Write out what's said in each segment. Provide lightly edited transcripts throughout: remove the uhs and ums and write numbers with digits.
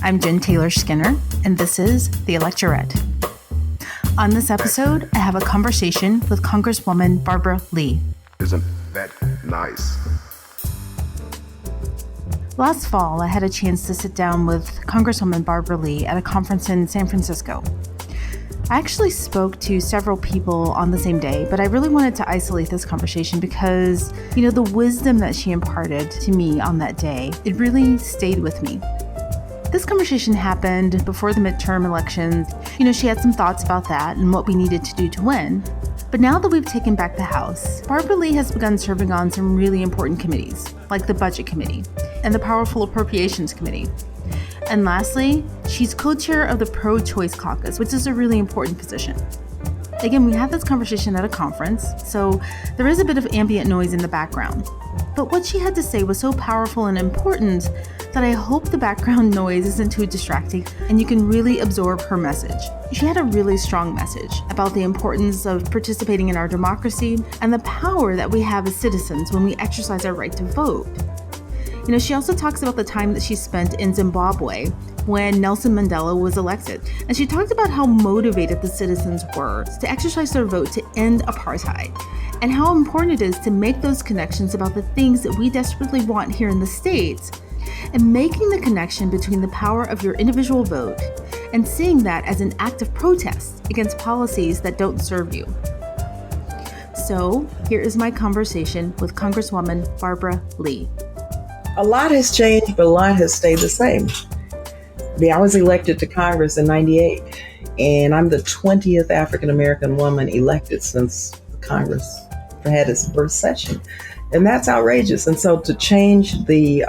I'm Jen Taylor Skinner, and this is the Electorette. On this episode, I have a conversation with Congresswoman Barbara Lee. Isn't that nice? Last fall, I had a chance to sit down with Congresswoman Barbara Lee at a conference in San Francisco. I actually spoke to several people on the same day, but I really wanted to isolate this conversation because, the wisdom that she imparted to me on that day, it really stayed with me. This conversation happened before the midterm elections. She had some thoughts about that and what we needed to do to win. But now that we've taken back the House, Barbara Lee has begun serving on some really important committees, like the Budget Committee and the Powerful Appropriations Committee. And lastly, she's co-chair of the Pro-Choice Caucus, which is a really important position. Again, we had this conversation at a conference, so there is a bit of ambient noise in the background. But what she had to say was so powerful and important that I hope the background noise isn't too distracting and you can really absorb her message. She had a really strong message about the importance of participating in our democracy and the power that we have as citizens when we exercise our right to vote. She also talks about the time that she spent in Zimbabwe when Nelson Mandela was elected. And she talked about how motivated the citizens were to exercise their vote to end apartheid and how important it is to make those connections about the things that we desperately want here in the States and making the connection between the power of your individual vote and seeing that as an act of protest against policies that don't serve you. So here is my conversation with Congresswoman Barbara Lee. A lot has changed, but a lot has stayed the same. I was elected to Congress in '98, and I'm the 20th African-American woman elected since Congress had its first session. And that's outrageous. And so to change the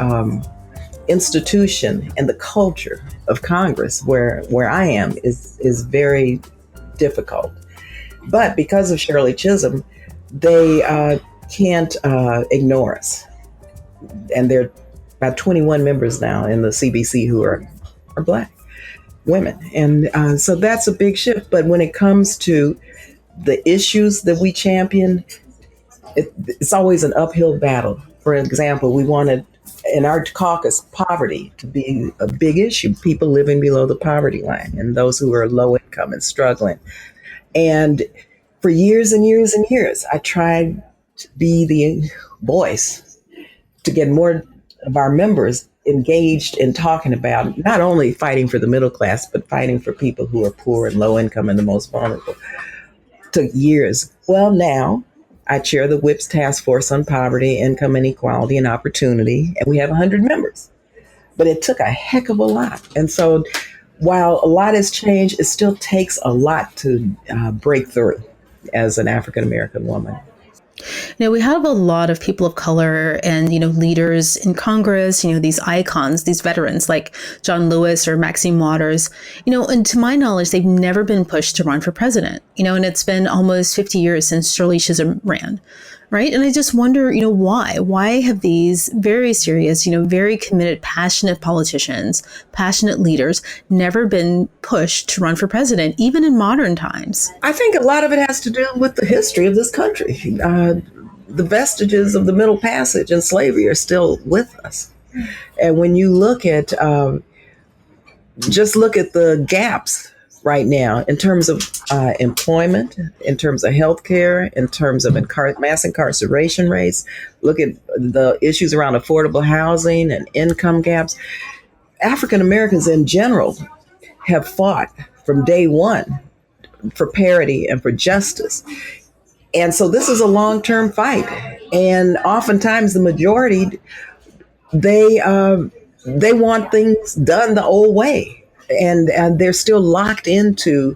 institution and the culture of Congress where I am is very difficult. But because of Shirley Chisholm, they can't ignore us. And there are about 21 members now in the CBC who are Black women. And so that's a big shift. But when it comes to the issues that we champion, it's always an uphill battle. For example, we wanted in our caucus poverty to be a big issue, people living below the poverty line and those who are low income and struggling. And for years and years and years, I tried to be the voice to get more of our members engaged in talking about not only fighting for the middle class, but fighting for people who are poor and low income and the most vulnerable. Took years. Well, now I chair the WHIP's Task Force on Poverty, Income Inequality, and Opportunity, and we have 100 members. But it took a heck of a lot. And so while a lot has changed, it still takes a lot to break through as an African-American woman. We have a lot of people of color and, leaders in Congress, these icons, these veterans like John Lewis or Maxine Waters, and to my knowledge, they've never been pushed to run for president, and it's been almost 50 years since Shirley Chisholm ran. Right. And I just wonder, why? Why have these very serious, very committed, passionate politicians, passionate leaders never been pushed to run for president, even in modern times? I think a lot of it has to do with the history of this country. The vestiges of the Middle Passage and slavery are still with us. And when you look at just look at the gaps right now in terms of employment, in terms of healthcare, in terms of mass incarceration rates. Look at the issues around affordable housing and income gaps. African Americans in general have fought from day one for parity and for justice. And so this is a long-term fight. And oftentimes the majority, they want things done the old way. And they're still locked into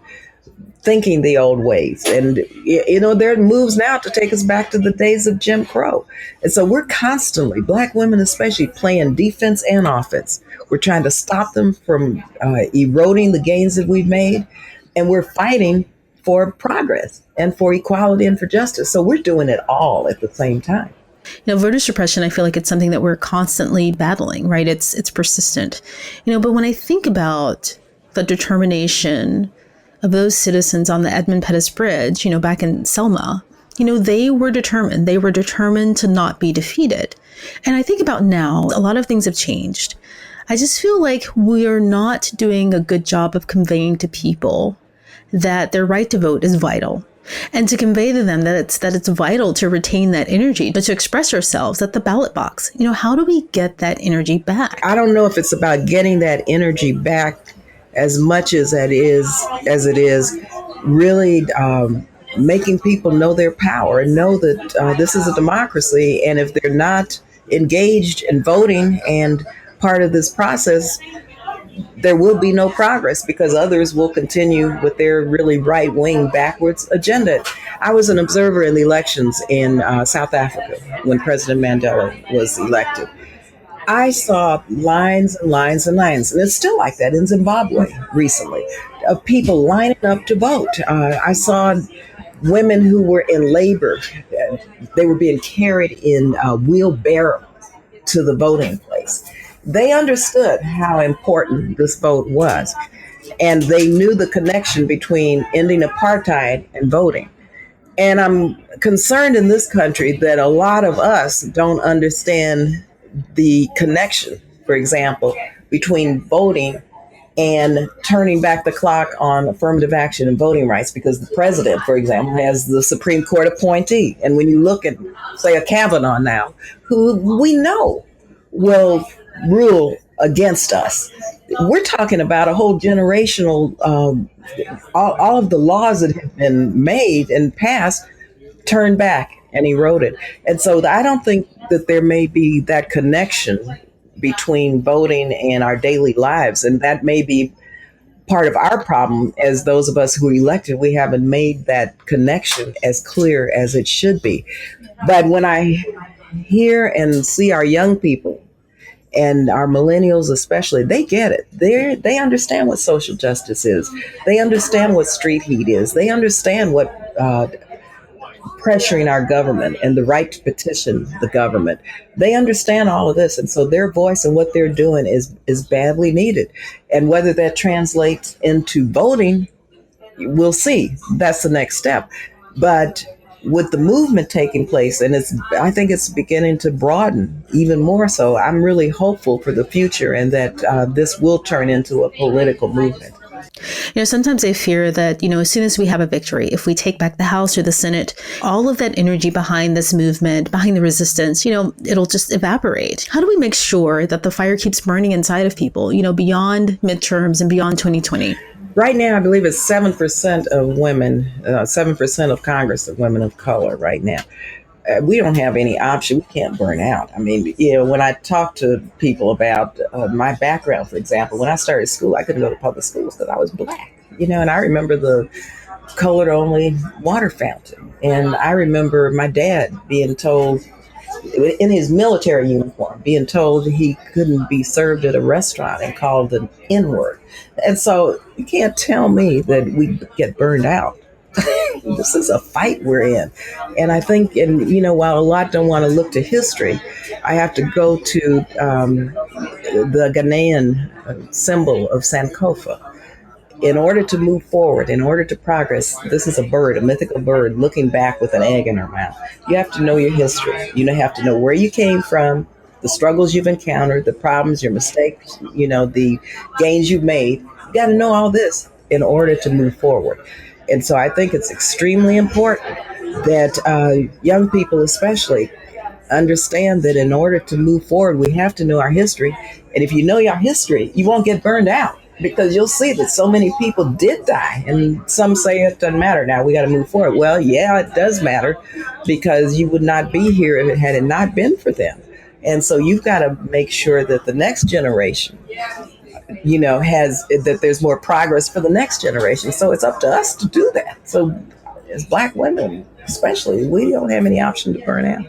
thinking the old ways. And, there are moves now to take us back to the days of Jim Crow. And so we're constantly, Black women especially, playing defense and offense. We're trying to stop them from eroding the gains that we've made. And we're fighting for progress and for equality and for justice. So we're doing it all at the same time. Voter suppression, I feel like it's something that we're constantly battling, right? It's persistent, but when I think about the determination of those citizens on the Edmund Pettus Bridge, back in Selma, they were determined. They were determined to not be defeated. And I think about now, a lot of things have changed. I just feel like we're not doing a good job of conveying to people that their right to vote is vital. And to convey to them that it's vital to retain that energy, but to express ourselves at the ballot box. How do we get that energy back? I don't know if it's about getting that energy back as much as it is really making people know their power and know that this is a democracy. And if they're not engaged in voting and part of this process, there will be no progress because others will continue with their really right-wing backwards agenda. I was an observer in the elections in South Africa when President Mandela was elected. I saw lines and lines and lines, and it's still like that in Zimbabwe recently, of people lining up to vote. I saw women who were in labor. They were being carried in a wheelbarrow to the voting place. They understood how important this vote was, and they knew the connection between ending apartheid and voting. And I'm concerned in this country that a lot of us don't understand the connection, for example, between voting and turning back the clock on affirmative action and voting rights, because the president, for example, has the Supreme Court appointee. And when you look at, say, a Kavanaugh now, who we know will rule against us, we're talking about a whole generational, all of the laws that have been made and passed turned back and eroded. And so I don't think that there may be that connection between voting and our daily lives. And that may be part of our problem as those of us who are elected. We haven't made that connection as clear as it should be. But when I hear and see our young people and our millennials especially, they get it. They understand what social justice is. They understand what street heat is. They understand what pressuring our government and the right to petition the government. They understand all of this. And so their voice and what they're doing is badly needed. And whether that translates into voting, we'll see. That's the next step. But with the movement taking place, and I think it's beginning to broaden even more so, I'm really hopeful for the future and that this will turn into a political movement. Sometimes I fear that, as soon as we have a victory, if we take back the House or the Senate, all of that energy behind this movement, behind the resistance, it'll just evaporate. How do we make sure that the fire keeps burning inside of people, beyond midterms and beyond 2020? Right now, I believe it's 7% of women, 7% of Congress are women of color right now. We don't have any option. We can't burn out. I mean, when I talk to people about my background, for example, when I started school, I couldn't go to public schools because I was Black, and I remember the colored only water fountain. And I remember my dad being told in his military uniform, being told he couldn't be served at a restaurant and called an N-word. And so you can't tell me that we get burned out. This is a fight we're in. And I think, while a lot don't want to look to history, I have to go to the Ghanaian symbol of Sankofa. In order to move forward, in order to progress, this is a bird, a mythical bird, looking back with an egg in her mouth. You have to know your history. You have to know where you came from, the struggles you've encountered, the problems, your mistakes, the gains you've made. You got to know all this in order to move forward. And so I think it's extremely important that young people especially understand that in order to move forward, we have to know our history. And if you know your history, you won't get burned out, because you'll see that so many people did die. And some say it doesn't matter now, we got to move forward. Well, yeah, it does matter, because you would not be here if it had not been for them. And so you've got to make sure that the next generation has that there's more progress for the next generation. So it's up to us to do that. So as Black women, especially, we don't have any option to burn out.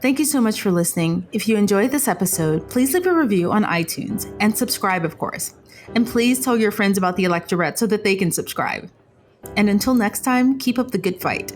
Thank you so much for listening. If you enjoyed this episode, please leave a review on iTunes and subscribe, of course. And please tell your friends about the Electorette so that they can subscribe. And until next time, keep up the good fight.